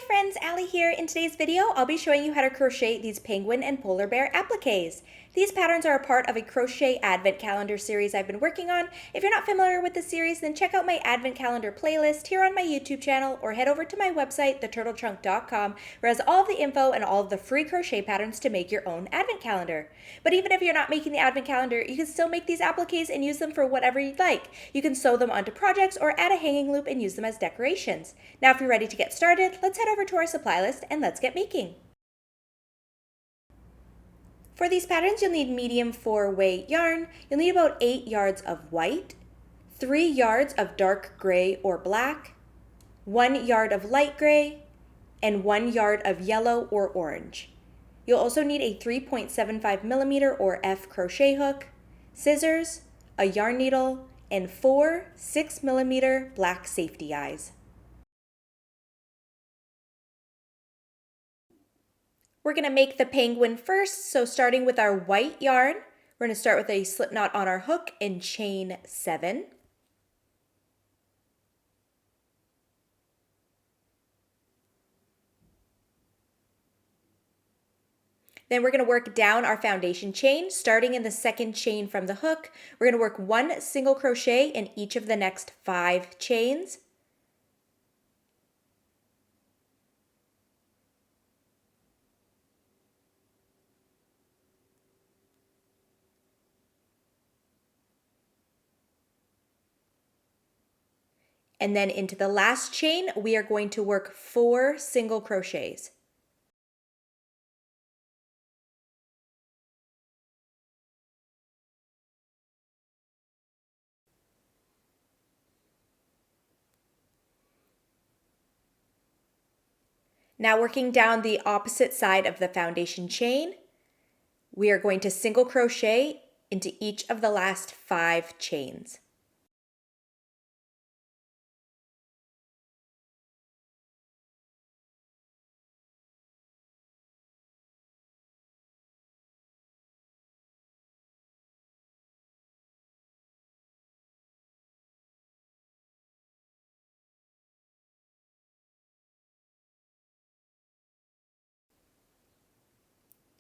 friends, Allie here. In today's video, I'll be showing you how to crochet these penguin and polar bear appliques. These patterns are a part of a crochet advent calendar series I've been working on. If you're not familiar with the series, then check out my advent calendar playlist here on my YouTube channel or head over to my website, theturtletrunk.com, where it has all of the info and all of the free crochet patterns to make your own advent calendar. But even if you're not making the advent calendar, you can still make these appliques and use them for whatever you'd like. You can sew them onto projects or add a hanging loop and use them as decorations. Now if you're ready to get started, let's head over to our supply list and let's get making. For these patterns, you'll need medium 4-way yarn. You'll need about 8 yards of white, 3 yards of dark gray or black, 1 yard of light gray, and 1 yard of yellow or orange. You'll also need a 3.75 millimeter or F crochet hook, scissors, a yarn needle, and 4 6 millimeter black safety eyes. We're going to make the penguin first, so starting with our white yarn, we're going to start with a slip knot on our hook and chain 7. Then we're going to work down our foundation chain, starting in the second chain from the hook. We're going to work 1 single crochet in each of the next 5 chains. And then into the last chain, we are going to work 4 single crochets. Now working down the opposite side of the foundation chain, we are going to single crochet into each of the last 5 chains.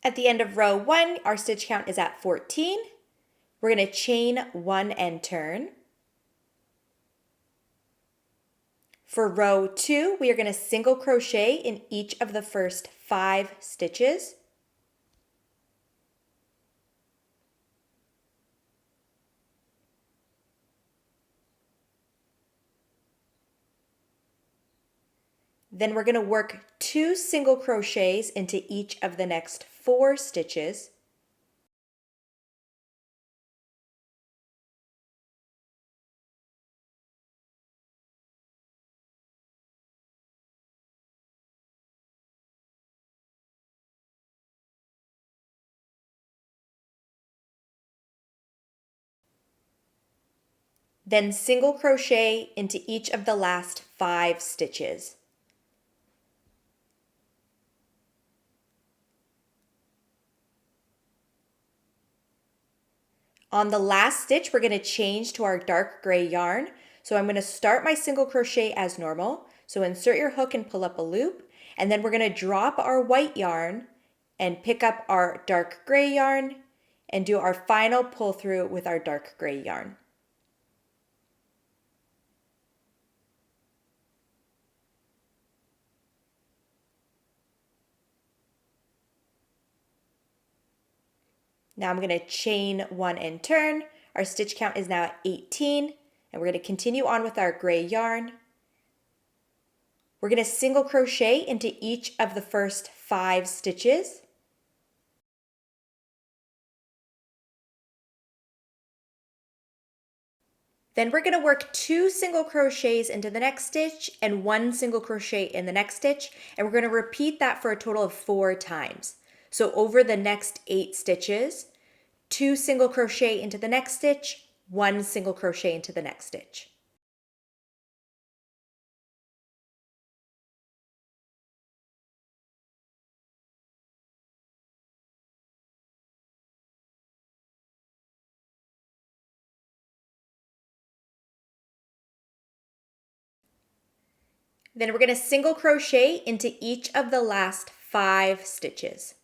At the end of row 1, our stitch count is at 14. We're going to chain 1 and turn. For row 2, we are going to single crochet in each of the first 5 stitches. Then we're going to work 2 single crochets into each of the next 4 stitches. Then single crochet into each of the last 5 stitches. On the last stitch, we're going to change to our dark gray yarn. So I'm going to start my single crochet as normal. So insert your hook and pull up a loop. And then we're going to drop our white yarn and pick up our dark gray yarn and do our final pull through with our dark gray yarn. Now I'm going to chain 1 and turn. Our stitch count is now at 18, and we're going to continue on with our gray yarn. We're going to single crochet into each of the first 5 stitches. Then we're going to work 2 single crochets into the next stitch and 1 single crochet in the next stitch, and we're going to repeat that for a total of 4 times. So over the next 8 stitches, 2 single crochet into the next stitch, 1 single crochet into the next stitch. Then we're going to single crochet into each of the last 5 stitches.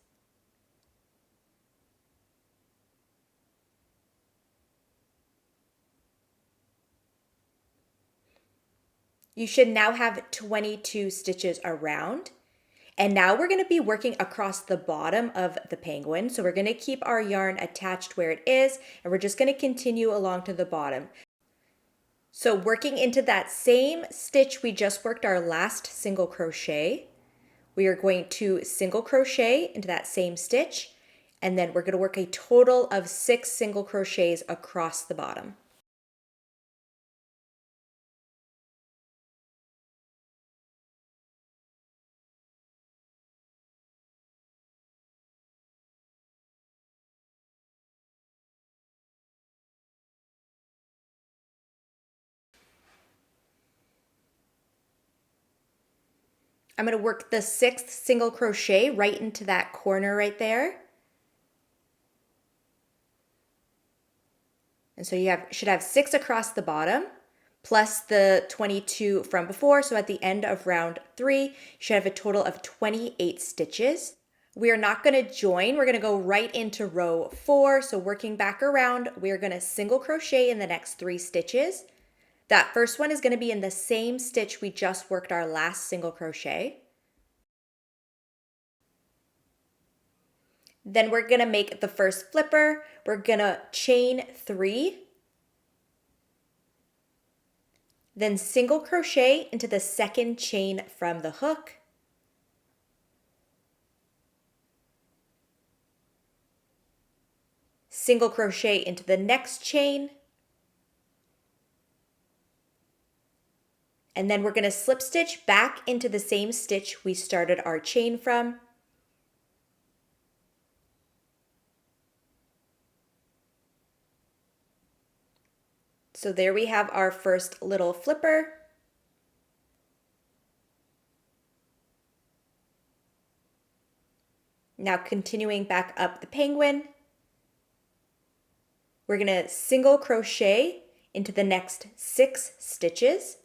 You should now have 22 stitches around. And now we're going to be working across the bottom of the penguin. So we're going to keep our yarn attached where it is, and we're just going to continue along to the bottom. So working into that same stitch we just worked our last single crochet, we are going to single crochet into that same stitch, and then we're going to work a total of 6 single crochets across the bottom. I'm going to work the 6th single crochet right into that corner right there. And so you should have 6 across the bottom, plus the 22 from before. So at the end of round 3, you should have a total of 28 stitches. We are not going to join. We're going to go right into row 4. So working back around, we're going to single crochet in the next 3 stitches. That first one is going to be in the same stitch we just worked our last single crochet. Then we're going to make the first flipper. We're going to chain 3. Then single crochet into the second chain from the hook. Single crochet into the next chain. And then we're going to slip stitch back into the same stitch we started our chain from. So there we have our first little flipper. Now continuing back up the penguin, we're going to single crochet into the next 6 stitches.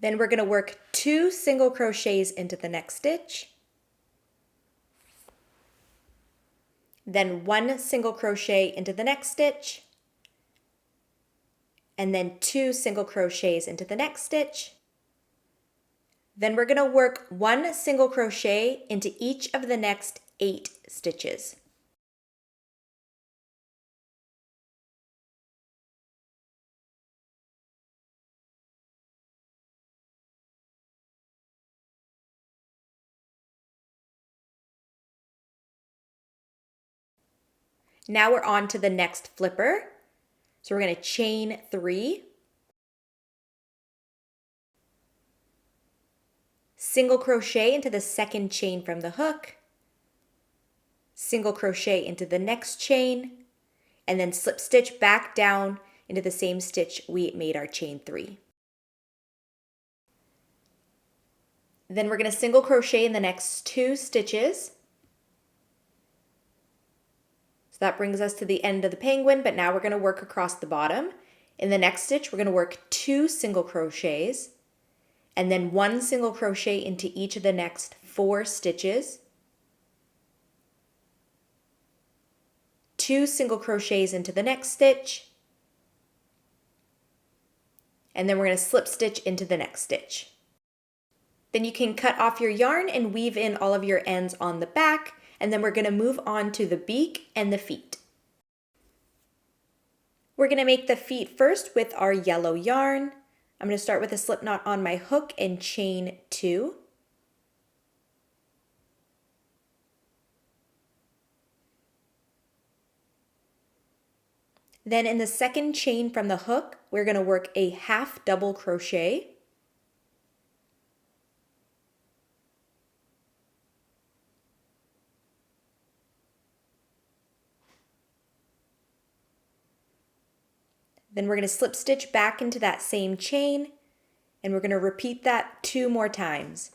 Then we're going to work 2 single crochets into the next stitch. Then 1 single crochet into the next stitch. And then 2 single crochets into the next stitch. Then we're going to work 1 single crochet into each of the next 8 stitches. Now we're on to the next flipper. So we're going to chain 3, single crochet into the second chain from the hook, single crochet into the next chain, and then slip stitch back down into the same stitch we made our chain 3. Then we're going to single crochet in the next 2 stitches. That brings us to the end of the penguin, but now we're going to work across the bottom. In the next stitch, we're going to work 2 single crochets and then 1 single crochet into each of the next 4 stitches. 2 single crochets into the next stitch. And then we're going to slip stitch into the next stitch. Then you can cut off your yarn and weave in all of your ends on the back. And then we're going to move on to the beak and the feet. We're going to make the feet first with our yellow yarn. I'm going to start with a slip knot on my hook and chain 2. Then in the second chain from the hook, we're going to work a half double crochet. Then we're going to slip stitch back into that same chain And we're going to repeat that 2 more times.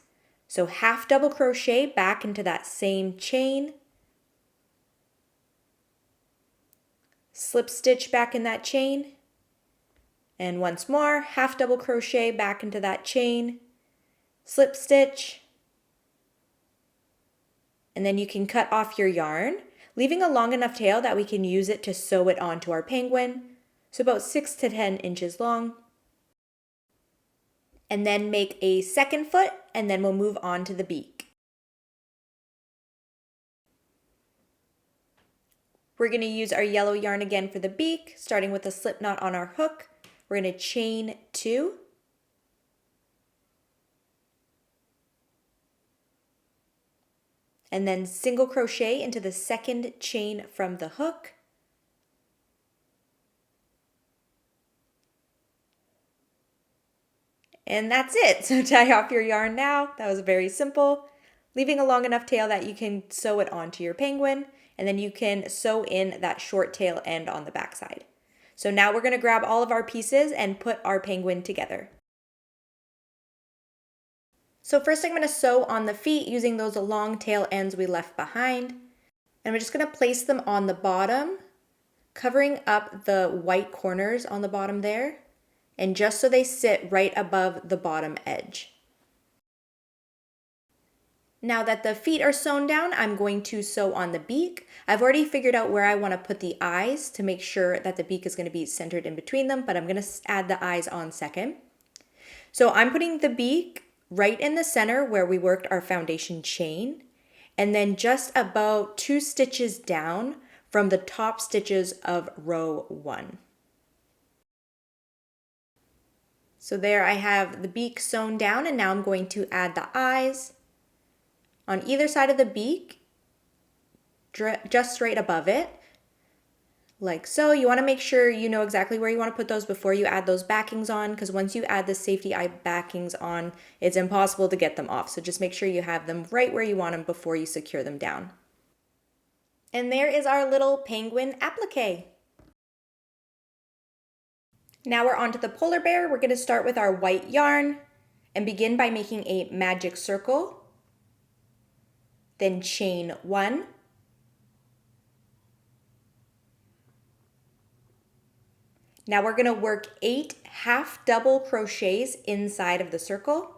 So half double crochet back into that same chain, slip stitch back in that chain, and once more, half double crochet back into that chain, slip stitch, and then you can cut off your yarn, leaving a long enough tail that we can use it to sew it onto our penguin, so about 6 to 10 inches long. And then make a second foot, and then we'll move on to the beak. We're going to use our yellow yarn again for the beak, starting with a slip knot on our hook. We're going to chain 2. And then single crochet into the second chain from the hook. And that's it. So tie off your yarn now. That was very simple. Leaving a long enough tail that you can sew it onto your penguin, and then you can sew in that short tail end on the back side. So now we're going to grab all of our pieces and put our penguin together. So first I'm going to sew on the feet using those long tail ends we left behind. And we're just going to place them on the bottom, covering up the white corners on the bottom there, and just so they sit right above the bottom edge. Now that the feet are sewn down, I'm going to sew on the beak. I've already figured out where I want to put the eyes to make sure that the beak is going to be centered in between them, but I'm going to add the eyes on second. So I'm putting the beak right in the center where we worked our foundation chain, and then just about 2 stitches down from the top stitches of row 1. So there I have the beak sewn down, and now I'm going to add the eyes on either side of the beak, just straight above it, like so. You want to make sure you know exactly where you want to put those before you add those backings on, because once you add the safety eye backings on, it's impossible to get them off. So just make sure you have them right where you want them before you secure them down. And there is our little penguin applique. Now we're on to the polar bear. We're going to start with our white yarn and begin by making a magic circle, then chain 1, now we're going to work 8 half double crochets inside of the circle.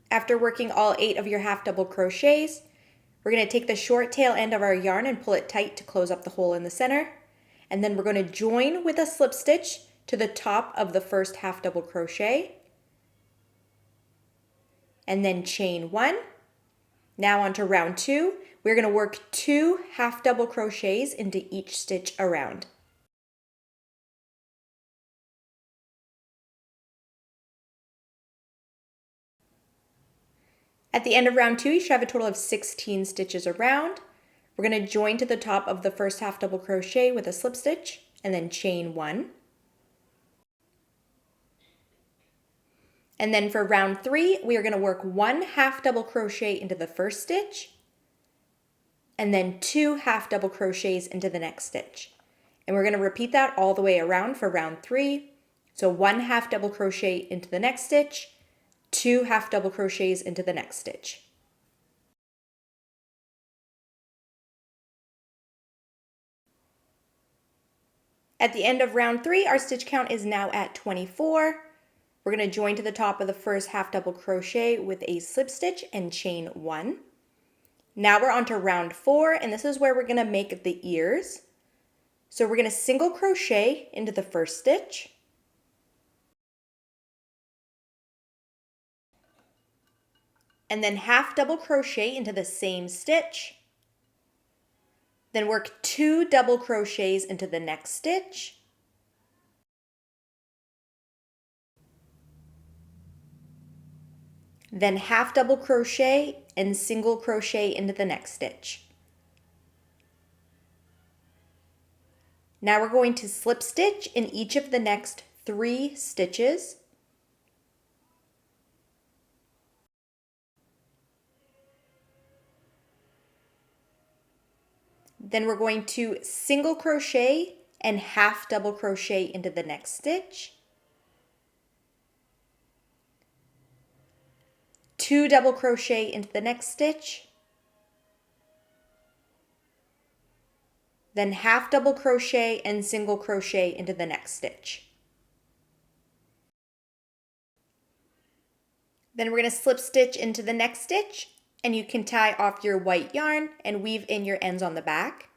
After working all 8 of your half double crochets, we're going to take the short tail end of our yarn and pull it tight to close up the hole in the center. And then we're going to join with a slip stitch to the top of the first half double crochet. And then chain 1. Now on to round 2. We're going to work 2 half double crochets into each stitch around. At the end of round 2, you should have a total of 16 stitches around. We're going to join to the top of the first half double crochet with a slip stitch and then chain 1. And then for round 3, we are going to work 1 half double crochet into the first stitch and then 2 half double crochets into the next stitch. And we're going to repeat that all the way around for round 3. So 1 half double crochet into the next stitch, 2 half double crochets into the next stitch. At the end of round 3, our stitch count is now at 24. We're going to join to the top of the first half double crochet with a slip stitch and chain 1. Now we're on to round 4, and this is where we're going to make the ears. So we're going to single crochet into the first stitch, and then half double crochet into the same stitch, then work 2 double crochets into the next stitch, then half double crochet and single crochet into the next stitch. Now we're going to slip stitch in each of the next 3 stitches, Then we're going to single crochet and half double crochet into the next stitch. 2 double crochet into the next stitch. Then half double crochet and single crochet into the next stitch. Then we're going to slip stitch into the next stitch, and you can tie off your white yarn and weave in your ends on the back.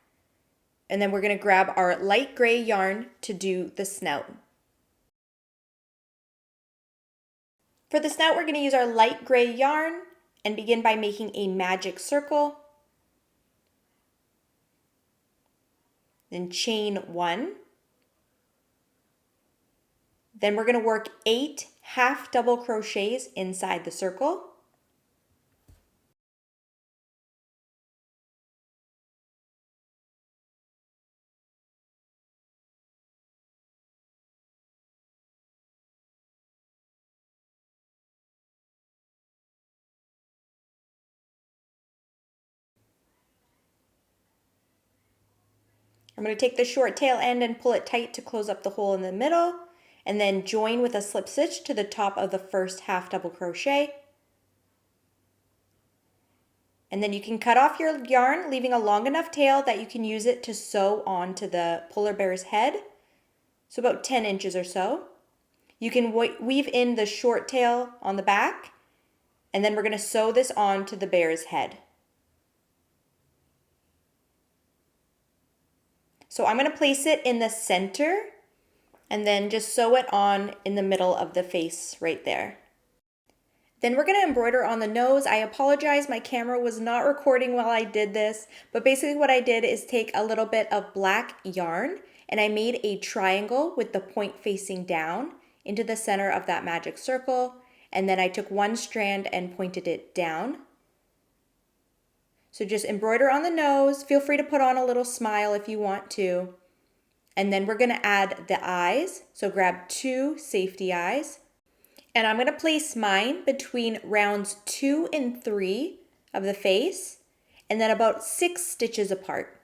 And then we're going to grab our light gray yarn to do the snout. For the snout, we're going to use our light gray yarn and begin by making a magic circle. Then chain 1. Then we're going to work 8 half double crochets inside the circle. I'm going to take the short tail end and pull it tight to close up the hole in the middle, and then join with a slip stitch to the top of the first half double crochet. And then you can cut off your yarn, leaving a long enough tail that you can use it to sew onto the polar bear's head, so about 10 inches or so. You can weave in the short tail on the back, and then we're going to sew this onto the bear's head. So I'm going to place it in the center and then just sew it on in the middle of the face right there. Then we're going to embroider on the nose. I apologize, my camera was not recording while I did this, but basically what I did is take a little bit of black yarn and I made a triangle with the point facing down into the center of that magic circle, and then I took one strand and pointed it down. So just embroider on the nose. Feel free to put on a little smile if you want to. And then we're going to add the eyes. So grab 2 safety eyes. And I'm going to place mine between rounds 2 and 3 of the face, and then about 6 stitches apart.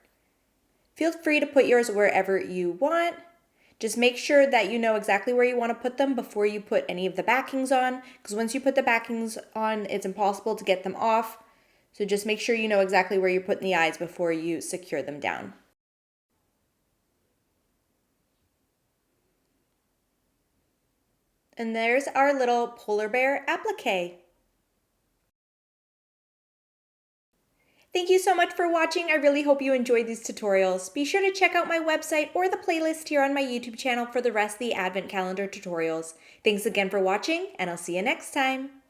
Feel free to put yours wherever you want. Just make sure that you know exactly where you want to put them before you put any of the backings on, because once you put the backings on, it's impossible to get them off. So just make sure you know exactly where you're putting the eyes before you secure them down. And there's our little polar bear applique. Thank you so much for watching. I really hope you enjoyed these tutorials. Be sure to check out my website or the playlist here on my YouTube channel for the rest of the Advent Calendar tutorials. Thanks again for watching, and I'll see you next time.